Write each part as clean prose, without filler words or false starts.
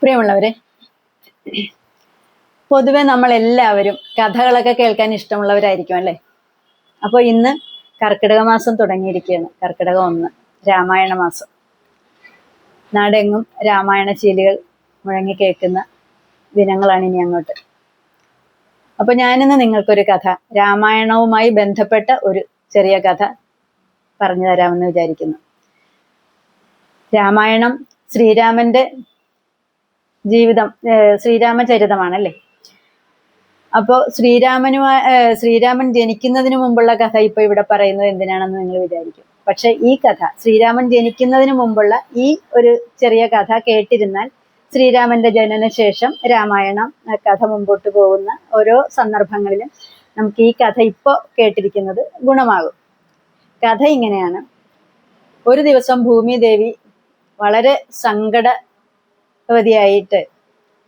പ്രിയമുള്ളവരെ, പൊതുവെ നമ്മളെല്ലാവരും കഥകളൊക്കെ കേൾക്കാൻ ഇഷ്ടമുള്ളവരായിരിക്കും അല്ലേ? അപ്പോൾ ഇന്ന് കർക്കിടക മാസം തുടങ്ങിയിരിക്കുകയാണ്. കർക്കിടകം 1, രാമായണ മാസം. നാടെങ്ങും രാമായണ ശീലുകൾ മുഴങ്ങി കേൾക്കുന്ന ദിനങ്ങളാണ് ഇനി അങ്ങോട്ട്. അപ്പൊ ഞാനിന്ന് നിങ്ങൾക്കൊരു കഥ, രാമായണവുമായി ബന്ധപ്പെട്ട ഒരു ചെറിയ കഥ പറഞ്ഞു തരാമെന്ന് വിചാരിക്കുന്നു. രാമായണം ശ്രീരാമന്റെ ജീവിതം, ശ്രീരാമചരിതമാണല്ലേ. അപ്പോൾ ശ്രീരാമൻ ജനിക്കുന്നതിന് മുമ്പുള്ള കഥ ഇപ്പൊ ഇവിടെ പറയുന്നത് എന്തിനാണെന്ന് നിങ്ങൾ വിചാരിക്കും. പക്ഷെ ഈ കഥ, ശ്രീരാമൻ ജനിക്കുന്നതിന് മുമ്പുള്ള ഈ ഒരു ചെറിയ കഥ കേട്ടിരുന്നാൽ ശ്രീരാമന്റെ ജനനശേഷം രാമായണം കഥ മുമ്പോട്ട് പോകുന്ന ഓരോ സന്ദർഭങ്ങളിലും നമുക്ക് ഈ കഥ ഇപ്പൊ കേട്ടിരിക്കുന്നത് ഗുണമാകും. കഥ ഇങ്ങനെയാണ്. ഒരു ദിവസം ഭൂമിദേവി വളരെ സങ്കടവതിയായിട്ട്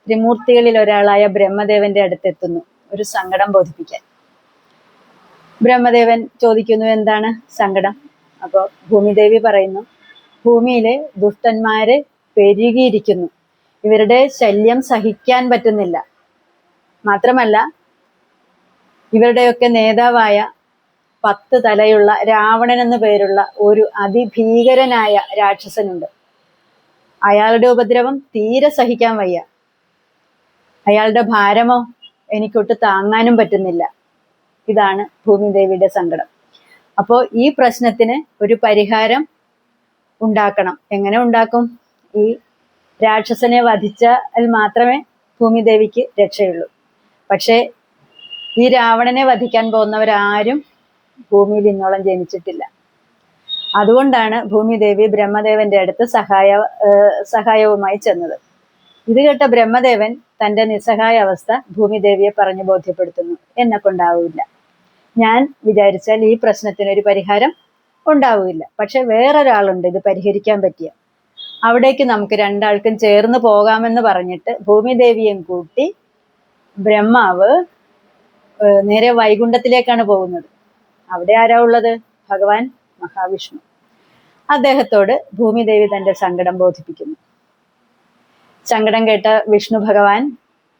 ത്രിമൂർത്തികളിൽ ഒരാളായ ബ്രഹ്മദേവന്റെ അടുത്തെത്തുന്നു, ഒരു സങ്കടം ബോധിപ്പിക്കാൻ. ബ്രഹ്മദേവൻ ചോദിക്കുന്നു, എന്താണ് സങ്കടം? അപ്പോൾ ഭൂമിദേവി പറയുന്നു, ഭൂമിയിലെ ദുഷ്ടന്മാരെ പെരുകിയിരിക്കുന്നു, ഇവരുടെ ശല്യം സഹിക്കാൻ പറ്റുന്നില്ല. മാത്രമല്ല ഇവരുടെയൊക്കെ നേതാവായ 10 തലയുള്ള രാവണൻ എന്നു പേരുള്ള ഒരു അതിഭീകരനായ രാക്ഷസനുണ്ട്. അയാളുടെ ഉപദ്രവം തീരെ സഹിക്കാൻ വയ്യ. അയാളുടെ ഭാരമോ എനിക്കൊട്ട് താങ്ങാനും പറ്റുന്നില്ല. ഇതാണ് ഭൂമിദേവിയുടെ സങ്കടം. അപ്പോൾ ഈ പ്രശ്നത്തിന് ഒരു പരിഹാരം ഉണ്ടാക്കണം. എങ്ങനെ ഉണ്ടാക്കും? ഈ രാക്ഷസനെ വധിച്ചാൽ മാത്രമേ ഭൂമിദേവിക്ക് രക്ഷയുള്ളൂ. പക്ഷേ ഈ രാവണനെ വധിക്കാൻ പോകുന്നവരാരും ഭൂമിയിൽ ഇന്നോളം ജനിച്ചിട്ടില്ല. അതുകൊണ്ടാണ് ഭൂമിദേവി ബ്രഹ്മദേവന്റെ അടുത്ത് സഹായവുമായി ചെന്നത്. ഇത് കേട്ട ബ്രഹ്മദേവൻ തന്റെ നിസ്സഹായ അവസ്ഥ ഭൂമിദേവിയെ പറഞ്ഞു ബോധ്യപ്പെടുത്തുന്നു. എന്നെ കൊണ്ടാവില്ല, ഞാൻ വിചാരിച്ചാൽ ഈ പ്രശ്നത്തിനൊരു പരിഹാരം ഉണ്ടാവില്ല. പക്ഷെ വേറൊരാളുണ്ട് ഇത് പരിഹരിക്കാൻ പറ്റിയ. അവിടേക്ക് നമുക്ക് രണ്ടാൾക്കും ചേർന്ന് പോകാമെന്ന് പറഞ്ഞിട്ട് ഭൂമിദേവിയും കൂട്ടി ബ്രഹ്മാവ് നേരെ വൈകുണ്ഠത്തിലേക്കാണ് പോകുന്നത്. അവിടെ ആരാ ഉള്ളത്? ഭഗവാൻ മഹാവിഷ്ണു. അദ്ദേഹത്തോട് ഭൂമിദേവി തന്റെ സങ്കടം ബോധിപ്പിക്കുന്നു. സങ്കടം കേട്ട വിഷ്ണു ഭഗവാൻ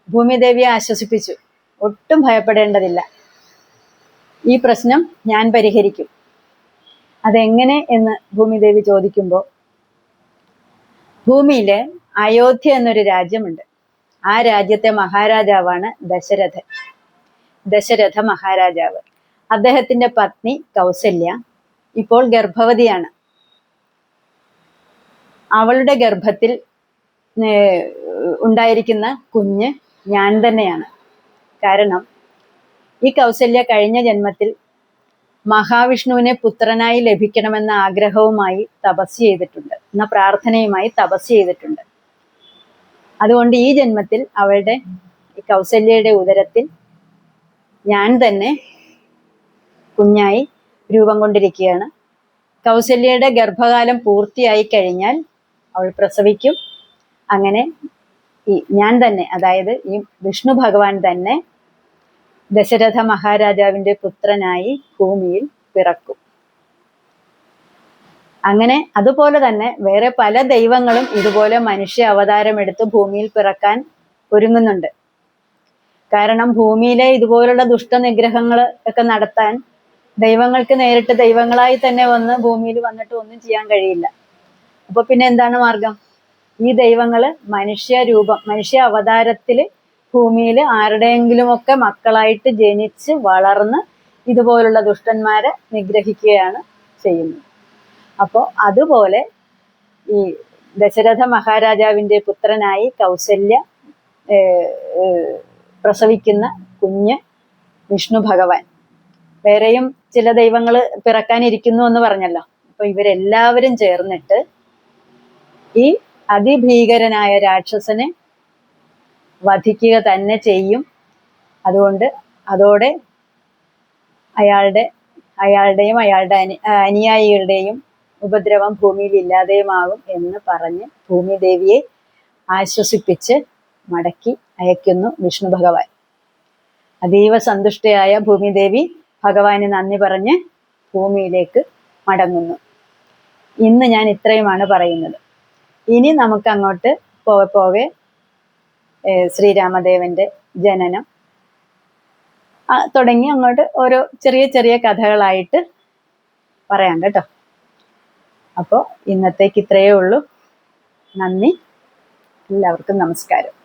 ഭൂമിദേവിയെ ആശ്വസിപ്പിച്ചു. ഒട്ടും ഭയപ്പെടേണ്ടതില്ല, ഈ പ്രശ്നം ഞാൻ പരിഹരിക്കും. അതെങ്ങനെ എന്ന് ഭൂമിദേവി ചോദിക്കുമ്പോൾ, ഭൂമിയിലെ അയോധ്യ എന്നൊരു രാജ്യമുണ്ട്. ആ രാജ്യത്തെ മഹാരാജാവാണ് ദശരഥ മഹാരാജാവ്. അദ്ദേഹത്തിന്റെ പത്നി കൗസല്യ ഇപ്പോൾ ഗർഭവതിയാണ്. അവളുടെ ഗർഭത്തിൽ ഉണ്ടായിരിക്കുന്ന കുഞ്ഞ് ഞാൻ തന്നെയാണ്. കാരണം ഈ കൗസല്യ കഴിഞ്ഞ ജന്മത്തിൽ മഹാവിഷ്ണുവിനെ പുത്രനായി ലഭിക്കണമെന്ന ആഗ്രഹവുമായി തപസ് ചെയ്തിട്ടുണ്ട്, എന്ന പ്രാർത്ഥനയുമായി തപസ് ചെയ്തിട്ടുണ്ട്. അതുകൊണ്ട് ഈ ജന്മത്തിൽ അവളുടെ കൗസല്യയുടെ ഉദരത്തിൽ ഞാൻ തന്നെ കുഞ്ഞായി രൂപം കൊണ്ടിരിക്കുകയാണ്. കൗസല്യയുടെ ഗർഭകാലം പൂർത്തിയായി കഴിഞ്ഞാൽ അവൾ പ്രസവിക്കും. അങ്ങനെ ഞാൻ തന്നെ, അതായത് ഈ വിഷ്ണു ഭഗവാൻ തന്നെ ദശരഥ മഹാരാജാവിന്റെ പുത്രനായി ഭൂമിയിൽ പിറക്കും. അങ്ങനെ അതുപോലെ തന്നെ വേറെ പല ദൈവങ്ങളും ഇതുപോലെ മനുഷ്യ അവതാരമെടുത്ത് ഭൂമിയിൽ പിറക്കാൻ ഒരുങ്ങുന്നുണ്ട്. കാരണം ഭൂമിയിലെ ഇതുപോലുള്ള ദുഷ്ടനിഗ്രഹങ്ങൾ ഒക്കെ നടത്താൻ ദൈവങ്ങൾക്ക് നേരിട്ട് ദൈവങ്ങളായി തന്നെ വന്ന് ഭൂമിയിൽ വന്നിട്ട് ഒന്നും ചെയ്യാൻ കഴിയില്ല. അപ്പൊ പിന്നെ എന്താണ് മാർഗം? ഈ ദൈവങ്ങള് മനുഷ്യ അവതാരത്തില് ഭൂമിയിൽ ആരുടെയെങ്കിലുമൊക്കെ മക്കളായിട്ട് ജനിച്ച് വളർന്ന് ഇതുപോലുള്ള ദുഷ്ടന്മാരെ നിഗ്രഹിക്കുകയാണ് ചെയ്യുന്നത്. അപ്പോൾ അതുപോലെ ഈ ദശരഥ മഹാരാജാവിന്റെ പുത്രനായി കൗസല്യ പ്രസവിക്കുന്ന കുഞ്ഞ് വിഷ്ണു ഭഗവാൻ. വേറെയും ചില ദൈവങ്ങൾ പിറക്കാനിരിക്കുന്നു എന്ന് പറഞ്ഞല്ലോ. അപ്പൊ ഇവരെല്ലാവരും ചേർന്നിട്ട് ഈ അതിഭീകരനായ രാക്ഷസനെ വധിക്കുക തന്നെ ചെയ്യും. അതോടെ അയാളുടെയും അയാളുടെ അനുയായികളുടെയും ഉപദ്രവം ഭൂമിയിൽ ഇല്ലാതെയുമാകും എന്ന് പറഞ്ഞ് ഭൂമിദേവിയെ ആശ്വസിപ്പിച്ച് മടക്കി അയക്കുന്നു വിഷ്ണു ഭഗവാൻ. അതീവ സന്തുഷ്ടയായ ഭൂമിദേവി ഭഗവാന് നന്ദി പറഞ്ഞ് ഭൂമിയിലേക്ക് മടങ്ങുന്നു. ഇന്ന് ഞാൻ ഇത്രയുമാണ് പറയുന്നത്. ഇനി നമുക്ക് അങ്ങോട്ട് പോകെ ശ്രീരാമദേവന്റെ ജനനം തുടങ്ങി അങ്ങോട്ട് ഓരോ ചെറിയ ചെറിയ കഥകളായിട്ട് പറയാം കേട്ടോ. അപ്പോൾ ഇന്നത്തേക്ക് ഇത്രയേ ഉള്ളൂ. നന്ദി, എല്ലാവർക്കും നമസ്കാരം.